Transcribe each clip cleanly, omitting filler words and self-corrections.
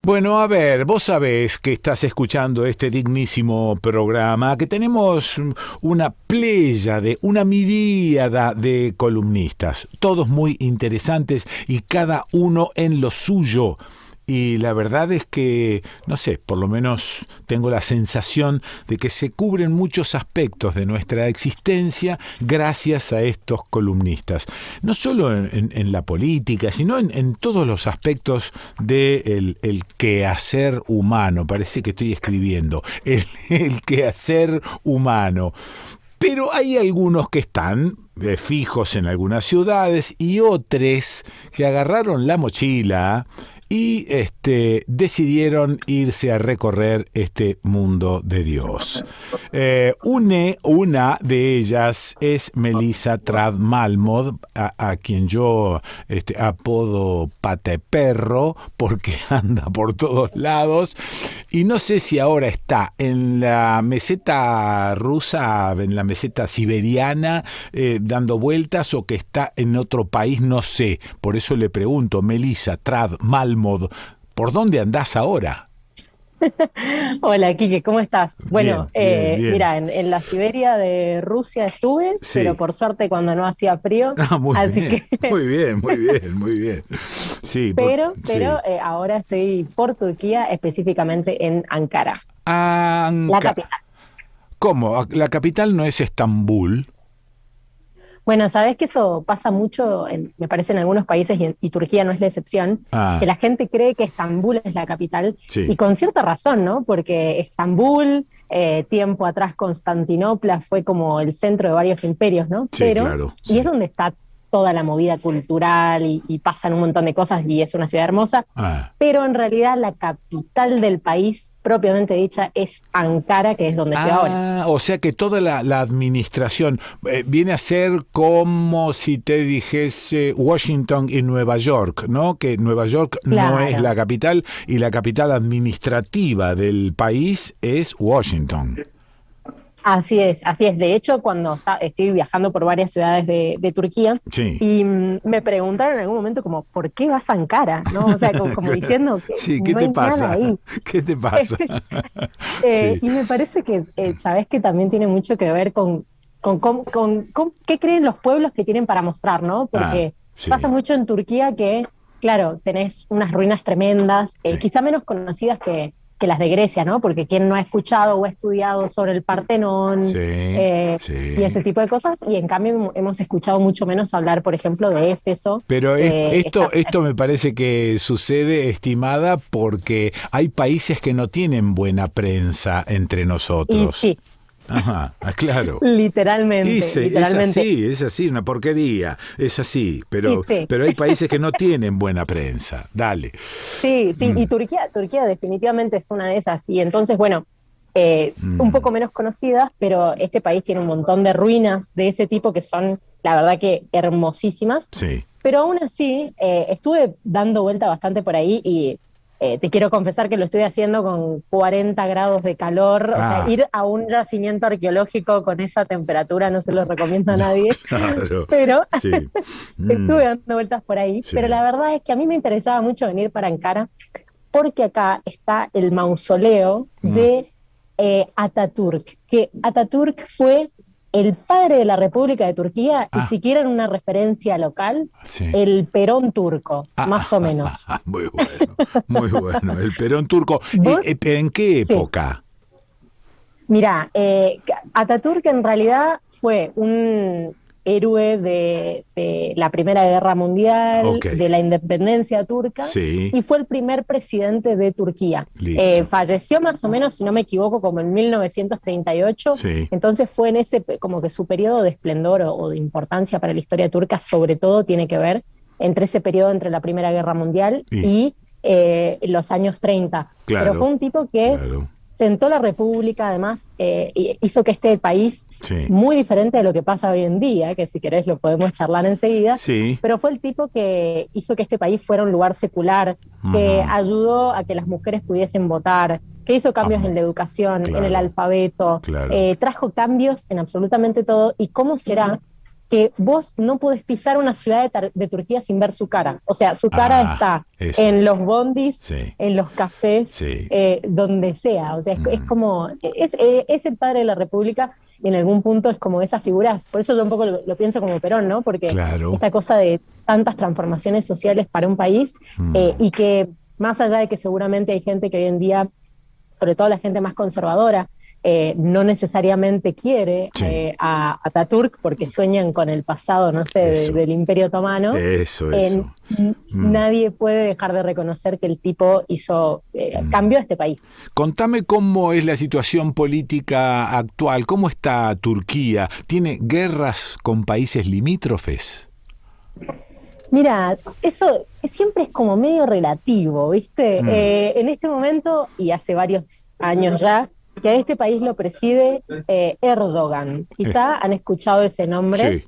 Bueno, a ver, vos sabés que estás escuchando este dignísimo programa, que tenemos una pléyade, una miríada de columnistas, todos muy interesantes y cada uno en lo suyo. Y la verdad es que, no sé, por lo menos tengo la sensación de que se cubren muchos aspectos de nuestra existencia gracias a estos columnistas. No solo en la política, sino en todos los aspectos del el quehacer humano. Parece que estoy escribiendo. El quehacer humano. Pero hay algunos que están fijos en algunas ciudades y otros que agarraron la mochila y decidieron irse a recorrer este mundo de Dios. Una de ellas es Melissa Trad Malmod, a quien yo apodo Pata de Perro, porque anda por todos lados, y no sé si ahora está en la meseta rusa, en la meseta siberiana, dando vueltas, o que está en otro país, no sé. Por eso le pregunto, Melissa Trad Malmod, ¿por dónde andás ahora? Hola, Quique, ¿cómo estás? Bueno, Bien, bien, bien. mira, en la Siberia de Rusia estuve, pero Sí. por suerte cuando no hacía frío, Ah, muy así bien, que, muy bien, muy bien, muy bien. Sí, pero sí. ahora estoy por Turquía, específicamente en Ankara, la Anca. capital. ¿Cómo? ¿La capital no es Estambul? Bueno, sabés que eso pasa mucho, me parece, en algunos países y Turquía no es la excepción, que Ah, la gente cree que Estambul es la capital y sí, con cierta razón, ¿no? Porque Estambul, tiempo atrás Constantinopla fue como el centro de varios imperios, ¿no? sí, Pero, claro, y es sí. donde está toda la movida cultural y pasan un montón de cosas y es una ciudad hermosa, Ah. pero en realidad la capital del país, propiamente dicha, es Ankara, que es donde estoy ahora. Ah, o sea que toda la administración viene a ser como si te dijese Washington y Nueva York, ¿no? Que Nueva York no es Claro. la capital y la capital administrativa del país es Washington. Así es, así es. De hecho, cuando estoy viajando por varias ciudades de Turquía Sí. y me preguntaron en algún momento como, ¿por qué vas a Ankara? ¿No? O sea, como diciendo que Sí, ¿qué no te hay nada pasa? ahí. ¿Qué te pasa? Sí. Y me parece que, sabes que también tiene mucho que ver con qué creen los pueblos que tienen para mostrar, ¿no? Ah, Porque pasa sí, mucho en Turquía que, claro, tenés unas ruinas tremendas, sí. quizá menos conocidas que las de Grecia, ¿no? Porque quien no ha escuchado o ha estudiado sobre el Partenón Sí, eh, y sí. ese tipo de cosas, y en cambio hemos escuchado mucho menos hablar, por ejemplo, de Éfeso. Pero Esta, esto me parece que sucede, estimada, porque hay países que no tienen buena prensa entre y nosotros. sí, Ajá, claro. Y literalmente, literalmente, es así, una porquería, es así, y sí. pero hay países que no tienen buena prensa. Dale. Sí, sí, Mm, y Turquía definitivamente es una de esas. Y entonces, bueno, un mm, poco menos conocidas, pero este país tiene un montón de ruinas de ese tipo que son, la verdad que hermosísimas. sí. Pero aún así, estuve dando vuelta bastante por ahí y te quiero confesar que lo estoy haciendo con 40 grados de calor. O sea, Ah, ir a un yacimiento arqueológico con esa temperatura no se lo recomiendo a no, nadie, claro. pero Sí. Mm, estuve dando vueltas por ahí. sí. Pero la verdad es que a mí me interesaba mucho venir para Ankara porque acá está el mausoleo Mm, de Ataturk, que Ataturk fue el padre de la República de Turquía y ah, si quieren una referencia local, sí. el Perón turco, más o menos. Muy bueno, muy bueno. El Perón turco. ¿Y Vos, en qué sí, época? mira, Ataturk en realidad fue un héroe de la Primera Guerra Mundial, Ok, de la independencia turca, sí, y fue el primer presidente de Turquía. listo. Falleció más o menos, si no me equivoco, como en 1938, Sí, entonces fue en ese, como que su periodo de esplendor o de importancia para la historia turca, sobre todo tiene que ver entre ese periodo entre la Primera Guerra Mundial y y los años 30. Pero fue claro, un tipo que claro. sentó la República, además, hizo que este país, Sí, muy diferente de lo que pasa hoy en día, que si querés lo podemos charlar enseguida, sí. pero fue el tipo que hizo que este país fuera un lugar secular, que Ujú, ayudó a que las mujeres pudiesen votar, que hizo cambios en amo, la educación, en el claro, alfabeto, claro. trajo cambios en absolutamente todo. ¿Y cómo será que vos no podés pisar una ciudad de Turquía sin ver su cara. O sea, su cara está en los bondis, en los cafés, donde sea. O sea, es como, es el padre de la República, y en algún punto es como esas figuras. Por eso yo un poco lo pienso como Perón, ¿no? Porque esta cosa de tantas transformaciones sociales para un país, y que más allá de que seguramente hay gente que hoy en día, sobre todo la gente más conservadora, no necesariamente quiere a Ataturk porque sueñan con el pasado, no sé, del Imperio Otomano. Nadie puede dejar de reconocer que el tipo cambió a este país. Contame cómo es la situación política actual, cómo está Turquía, ¿tiene guerras con países limítrofes? Mira, eso siempre es como medio relativo, ¿viste? En este momento, y hace varios años ya, que a este país lo preside Erdogan. Quizá han escuchado ese nombre,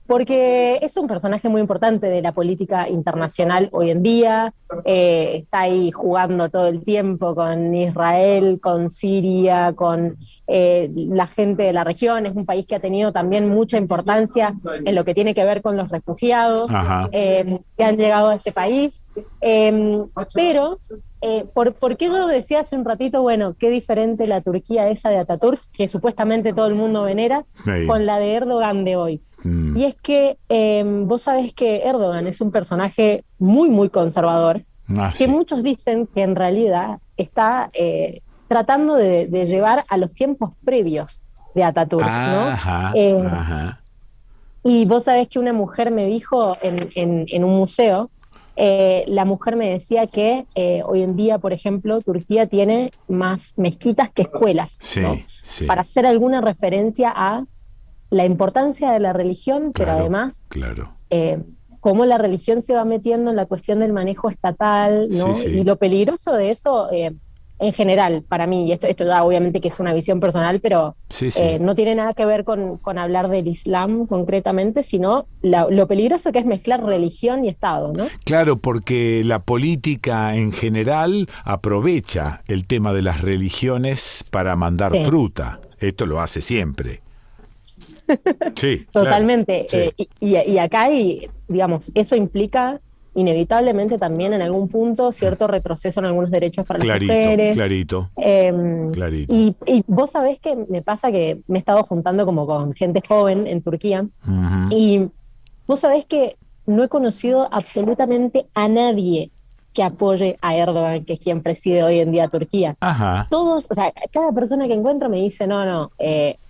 porque es un personaje muy importante de la política internacional hoy en día. Está ahí jugando todo el tiempo con Israel, con Siria, con la gente de la región. Es un país que ha tenido también mucha importancia en lo que tiene que ver con los refugiados que han llegado a este país. Pero ¿por qué yo decía hace un ratito, bueno, qué diferente la Turquía esa de Ataturk, que supuestamente todo el mundo venera, con la de Erdogan de hoy? Y es que vos sabés que Erdogan es un personaje muy, muy conservador, que muchos dicen que en realidad está tratando de llevar a los tiempos previos de Ataturk, ¿no? Y vos sabés que una mujer me dijo en un museo, la mujer me decía que hoy en día, por ejemplo, Turquía tiene más mezquitas que escuelas, ¿no? Para hacer alguna referencia a la importancia de la religión, pero además cómo la religión se va metiendo en la cuestión del manejo estatal, ¿no? Y lo peligroso de eso, en general, para mí, y esto ya obviamente que es una visión personal, pero no tiene nada que ver con hablar del Islam concretamente, sino lo peligroso que es mezclar religión y Estado, ¿no? Claro, porque la política en general aprovecha el tema de las religiones para mandar fruta. Esto lo hace siempre. Totalmente. Y acá digamos, eso implica inevitablemente también en algún punto cierto retroceso en algunos derechos para las mujeres. Clarito. Y vos sabés que me pasa que me he estado juntando como con gente joven en Turquía, y vos sabés que no he conocido absolutamente a nadie que apoye a Erdogan, que es quien preside hoy en día Turquía. Todos, o sea, cada persona que encuentro me dice, no,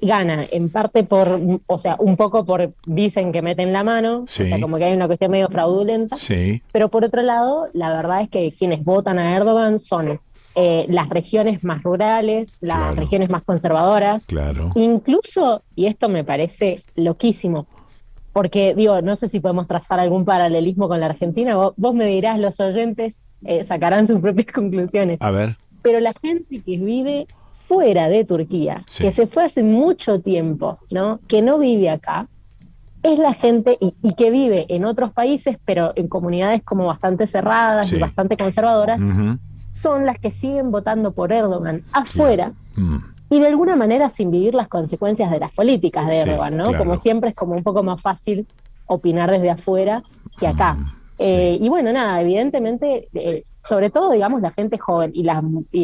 gana, en parte un poco por, dicen que meten la mano, o sea, como que hay una cuestión medio fraudulenta, pero por otro lado, la verdad es que quienes votan a Erdogan son las regiones más rurales, las regiones más conservadoras, incluso, y esto me parece loquísimo, porque, digo, no sé si podemos trazar algún paralelismo con la Argentina, vos me dirás, los oyentes sacarán sus propias conclusiones. A ver. Pero la gente que vive fuera de Turquía, que se fue hace mucho tiempo, ¿no? Que no vive acá, es la gente, y que vive en otros países, pero en comunidades como bastante cerradas y bastante conservadoras, son las que siguen votando por Erdogan afuera, y de alguna manera sin vivir las consecuencias de las políticas de Erdogan, ¿no? Como siempre es como un poco más fácil opinar desde afuera que acá. Y bueno, nada, evidentemente, sobre todo, digamos, la gente joven y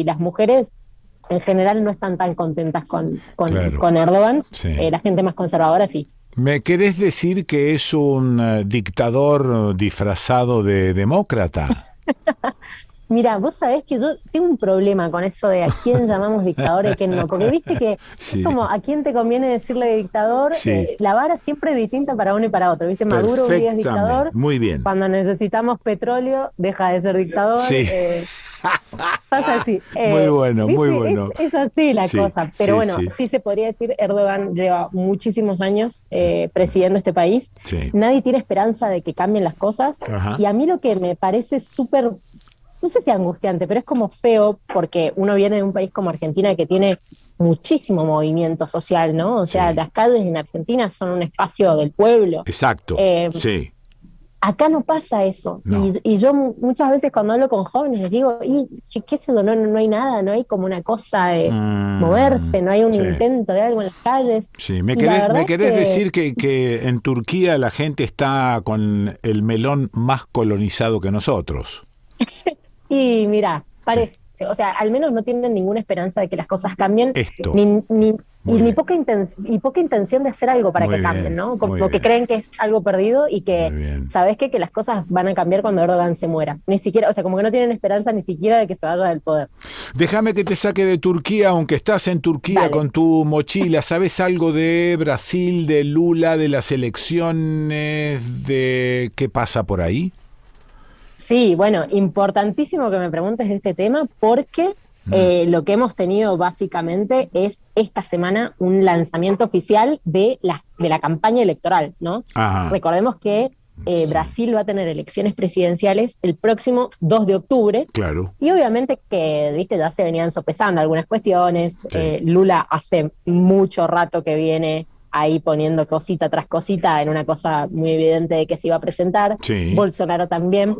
las mujeres en general no están tan contentas con Erdogan, la gente más conservadora sí. ¿Me querés decir que es un dictador disfrazado de demócrata? Mira, vos sabés que yo tengo un problema con eso de a quién llamamos dictador y a quién no, porque viste que es como a quién te conviene decirle dictador, la vara siempre es distinta para uno y para otro, viste, Maduro hoy día es dictador, muy bien. Cuando necesitamos petróleo deja de ser dictador, pasa así. Muy bueno, ¿viste? Muy bueno. Es así la cosa, pero bueno, sí se podría decir, Erdogan lleva muchísimos años presidiendo este país, nadie tiene esperanza de que cambien las cosas, y a mí lo que me parece súper, no sé si angustiante, pero es como feo, porque uno viene de un país como Argentina que tiene muchísimo movimiento social, ¿no? O sea, las calles en Argentina son un espacio del pueblo. Exacto, Acá no pasa eso. No. Y yo muchas veces cuando hablo con jóvenes les digo, ¿y qué es eso? No hay nada, no hay como una cosa de moverse, no hay un Sí. intento de algo en las calles. Sí, Y la verdad me es querés que, decir que en Turquía la gente está con el melón más colonizado que nosotros. y mira, Sí. parece, o sea, al menos no tienen ninguna esperanza de que las cosas cambien, Esto. ni, ni, Muy y bien. y poca intención de hacer algo para Muy que cambien, bien. ¿no? Muy Como que bien. creen que es algo perdido y Muy que, bien. ¿sabes qué? Que las cosas van a cambiar cuando Erdogan se muera. Ni siquiera, o sea, como que no tienen esperanza ni siquiera de que se vaya del poder. Déjame que te saque de Turquía, aunque estás en Turquía Dale. con tu mochila. ¿Sabes algo de Brasil, de Lula, de las elecciones, de qué pasa por ahí? Sí, bueno, importantísimo que me preguntes de este tema porque lo que hemos tenido básicamente es esta semana un lanzamiento oficial de la campaña electoral, ¿no? Ajá. Recordemos que Sí. Brasil va a tener elecciones presidenciales el próximo 2 de octubre Claro. y obviamente que, viste, ya se venían sopesando algunas cuestiones. Sí. Lula hace mucho rato que viene ahí poniendo cosita tras cosita en una cosa muy evidente de que se iba a presentar. Sí. Bolsonaro también.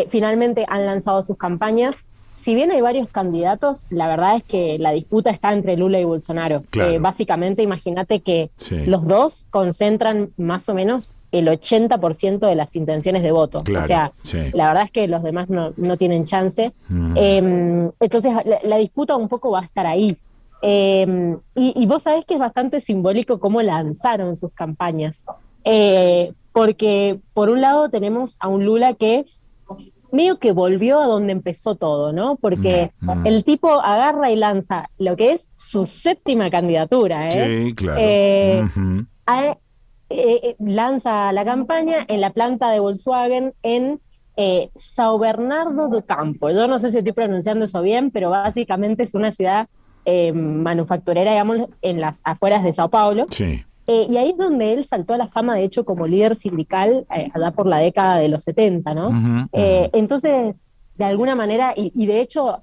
Finalmente han lanzado sus campañas. Si bien hay varios candidatos, la verdad es que la disputa está entre Lula y Bolsonaro. Claro. Básicamente, imagínate que Sí. los dos concentran más o menos el 80% de las intenciones de voto. Claro. O sea, Sí. la verdad es que los demás no tienen chance. Entonces, la disputa un poco va a estar ahí. Y vos sabés que es bastante simbólico cómo lanzaron sus campañas. Porque por un lado tenemos a un Lula que medio que volvió a donde empezó todo, ¿no? Porque el tipo agarra y lanza lo que es su séptima candidatura, ¿eh? Sí, claro. A- Lanza la campaña en la planta de Volkswagen en São Bernardo do Campo. Yo no sé si estoy pronunciando eso bien, pero básicamente es una ciudad manufacturera, digamos, en las afueras de Sao Paulo. Sí. Y ahí es donde él saltó a la fama, de hecho, como líder sindical allá por la década de los 70, ¿no? Entonces, de alguna manera, y de hecho,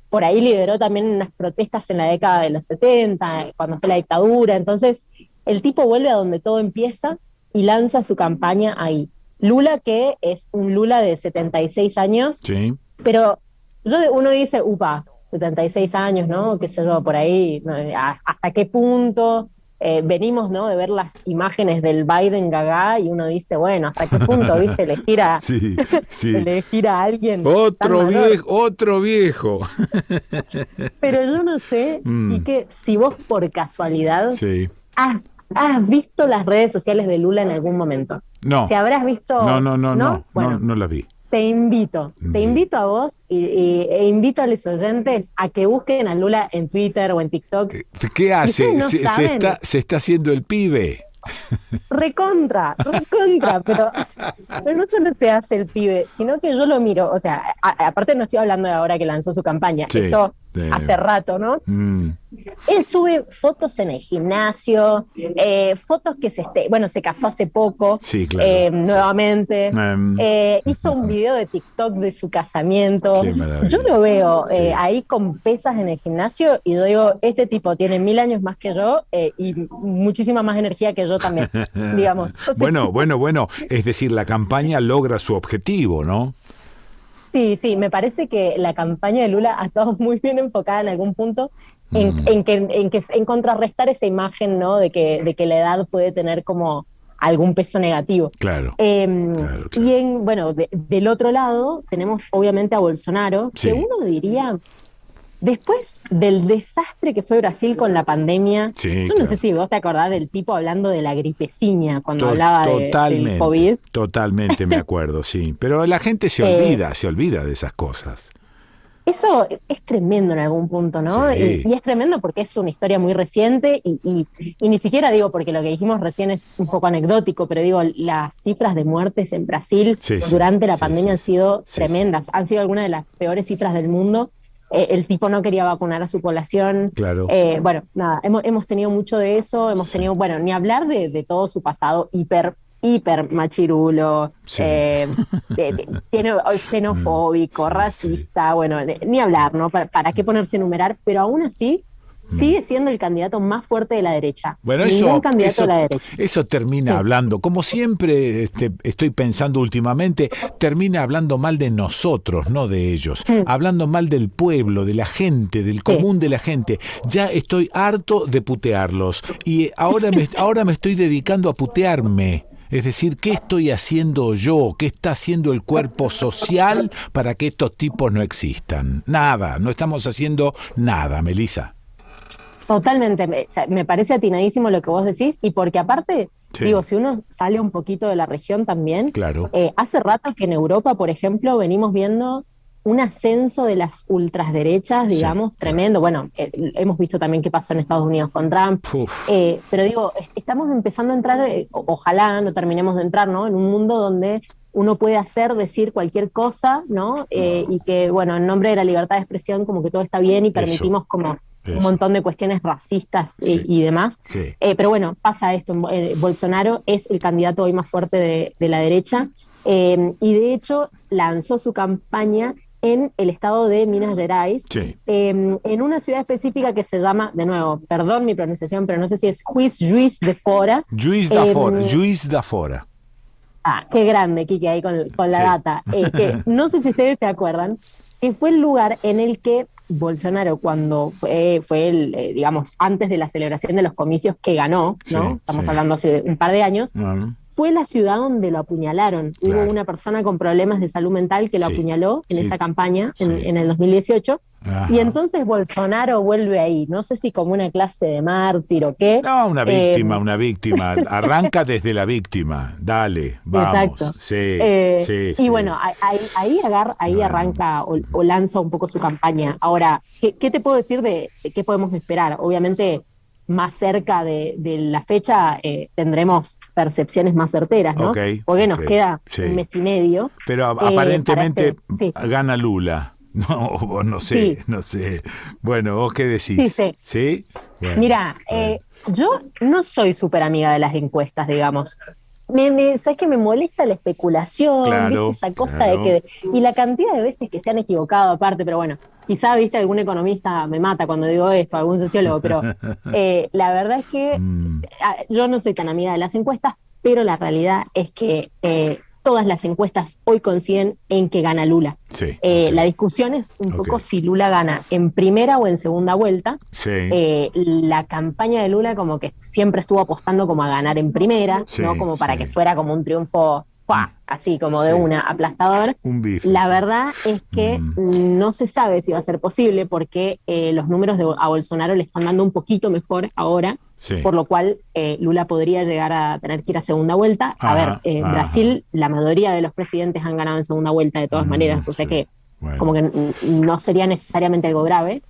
por ahí lideró también unas protestas en la década de los 70, cuando fue la dictadura. Entonces, el tipo vuelve a donde todo empieza y lanza su campaña ahí. Lula, que es un Lula de 76 años, Sí. pero uno dice, upa, 76 años, ¿no? Qué sé yo, por ahí, ¿no? ¿Hasta qué punto? Venimos, ¿no? De ver las imágenes del Biden Gaga y uno dice, bueno, ¿hasta qué punto, viste, Sí, sí. elegir a alguien tan Otro mayor? viejo, otro viejo. Pero yo no sé, y que si vos por casualidad Sí. has visto las redes sociales de Lula en algún momento. No. Si habrás visto... No, Bueno, no la vi. te invito a vos e invito a los oyentes a que busquen a Lula en Twitter o en TikTok. ¿Qué hace? ustedes no saben. Se está haciendo el pibe. Recontra, pero no solo se hace el pibe, sino que yo lo miro, o sea, aparte no estoy hablando de ahora que lanzó su campaña, Sí, esto sí. hace rato, ¿no? Él sube fotos en el gimnasio, fotos que se casó hace poco, Sí, claro, nuevamente, hizo un video de TikTok de su casamiento. Qué maravilla. Yo lo veo Sí. ahí con pesas en el gimnasio y yo digo, este tipo tiene 1000 años más que yo y muchísima más energía que yo también, digamos. O sea, Bueno. Es decir, la campaña logra su objetivo, ¿no? Sí, me parece que la campaña de Lula ha estado muy bien enfocada en algún punto en contrarrestar esa imagen, ¿no? De que la edad puede tener como algún peso negativo. Claro. Y del otro lado tenemos obviamente a Bolsonaro, Sí. que uno diría, después del desastre que fue Brasil con la pandemia, Sí, yo no claro. sé si vos te acordás del tipo hablando de la gripeciña cuando hablaba del COVID. Totalmente me acuerdo, sí. Pero la gente se olvida de esas cosas. Eso es tremendo en algún punto, ¿no? Sí. Y es tremendo porque es una historia muy reciente y ni siquiera digo porque lo que dijimos recién es un poco anecdótico, pero digo, las cifras de muertes en Brasil Sí, durante la sí, pandemia han sí, sido sí, tremendas, han sido algunas de las peores cifras del mundo. El tipo no quería vacunar a su población. Claro. Nada, hemos tenido mucho de eso, hemos tenido, ni hablar de todo su pasado hiper machirulo, Sí. xenofóbico, racista, ni hablar, ¿no? ¿Para qué ponerse a enumerar? Pero aún así, sigue siendo el candidato más fuerte de la derecha. Bueno, Ningún candidato de la derecha. Eso termina hablando, como siempre estoy pensando últimamente, termina hablando mal de nosotros, no de ellos. Hablando mal del pueblo, de la gente, del común de la gente. Ya estoy harto de putearlos. Y ahora me estoy dedicando a putearme. Es decir, ¿qué estoy haciendo yo? ¿Qué está haciendo el cuerpo social para que estos tipos no existan? Nada, no estamos haciendo nada, Melissa. Totalmente, me parece atinadísimo lo que vos decís, y porque aparte, digo, si uno sale un poquito de la región también, claro. Hace rato que en Europa, por ejemplo, venimos viendo un ascenso de las ultraderechas, digamos, tremendo. Bueno, hemos visto también qué pasó en Estados Unidos con Trump, pero digo, estamos empezando a entrar, ojalá no terminemos de entrar, ¿no?, en un mundo donde uno puede decir cualquier cosa, ¿no? Y que, bueno, en nombre de la libertad de expresión como que todo está bien y permitimos como un montón de cuestiones racistas y demás. Pero bueno, pasa esto. Bolsonaro es el candidato hoy más fuerte de la derecha, y de hecho lanzó su campaña en el estado de Minas Gerais, en una ciudad específica que se llama, de nuevo, perdón mi pronunciación, pero no sé si es Juiz de Fora. Juiz de Fora. Ah, qué grande, Kiki, ahí con la data. Que no sé si ustedes se acuerdan, que fue el lugar en el que Bolsonaro, cuando fue digamos, antes de la celebración de los comicios que ganó, ¿no? Estamos hablando hace un par de años, fue la ciudad donde lo apuñalaron. Hubo una persona con problemas de salud mental que lo apuñaló en esa campaña, en el 2018. Ajá. Y entonces Bolsonaro vuelve ahí, no sé si como una clase de mártir o qué. No, una víctima. Arranca desde la víctima. Dale, vamos. Exacto. Y bueno, ahí arranca o lanza un poco su campaña. Ahora, ¿qué te puedo decir de qué podemos esperar? Obviamente, más cerca de la fecha tendremos percepciones más certeras, ¿no? Porque nos queda un mes y medio. Pero aparentemente gana Lula. No sé. Bueno, ¿vos qué decís? ¿Sí? Bueno, mira, yo no soy súper amiga de las encuestas, digamos. ¿Sabes qué? Me molesta la especulación, ¿viste? Esa cosa de que... Y la cantidad de veces que se han equivocado aparte, pero bueno, quizá, ¿viste? Algún economista me mata cuando digo esto, algún sociólogo, pero la verdad es que yo no soy tan amiga de las encuestas, pero la realidad es que todas las encuestas hoy coinciden en que gana Lula. La discusión es un poco si Lula gana en primera o en segunda vuelta. La campaña de Lula como que siempre estuvo apostando como a ganar en primera, ¿no? Como para que fuera como un triunfo así como de una aplastador. La verdad es que no se sabe si va a ser posible porque los números a Bolsonaro le están dando un poquito mejor ahora, por lo cual Lula podría llegar a tener que ir a segunda vuelta. Brasil, la mayoría de los presidentes han ganado en segunda vuelta de todas maneras, o sea que como que no sería necesariamente algo grave,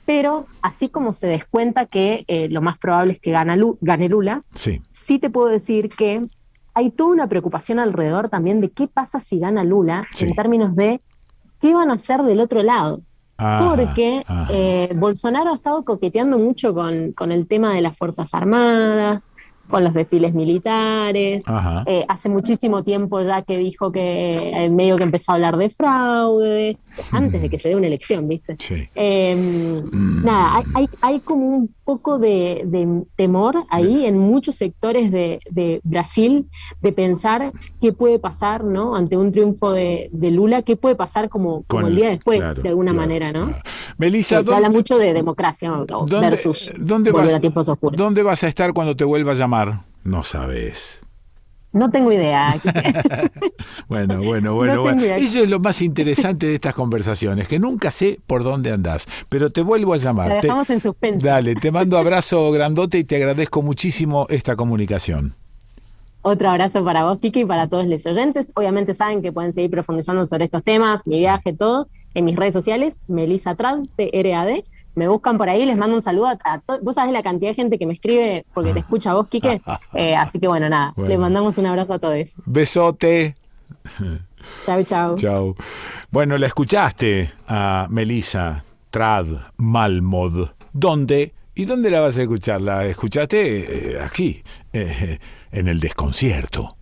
pero así como se descuenta que lo más probable es que gane Lula, sí te puedo decir que hay toda una preocupación alrededor también de qué pasa si gana Lula, en términos de qué van a hacer del otro lado. Porque Bolsonaro ha estado coqueteando mucho con el tema de las Fuerzas Armadas, con los desfiles militares. Hace muchísimo tiempo ya que dijo que medio que empezó a hablar de fraude, antes de que se dé una elección, ¿viste? Nada, hay como un poco de temor ahí en muchos sectores de Brasil de pensar qué puede pasar, ¿no? Ante un triunfo de Lula, qué puede pasar como el día después, de alguna manera, ¿no? Melissa, se habla mucho de democracia versus volver a tiempos oscuros. ¿Dónde vas a estar cuando te vuelva a llamar? No sabes. No tengo idea. Bueno. Eso es lo más interesante de estas conversaciones, que nunca sé por dónde andás, pero te vuelvo a llamar. Lo dejamos en suspenso. Dale, te mando abrazo grandote y te agradezco muchísimo esta comunicación. Otro abrazo para vos, Kiki, y para todos los oyentes. Obviamente saben que pueden seguir profundizando sobre estos temas, mi viaje, todo, en mis redes sociales, Melissa Trad, TRAD. Me buscan por ahí, les mando un saludo a todos. Vos sabés la cantidad de gente que me escribe porque te escucha a vos, Quique. Así que bueno, nada, les mandamos un abrazo a todos. Besote. Chau. Bueno, la escuchaste a Melissa Trad Malmod. ¿Dónde? ¿Y dónde la vas a escuchar? La escuchaste aquí, en El Desconcierto.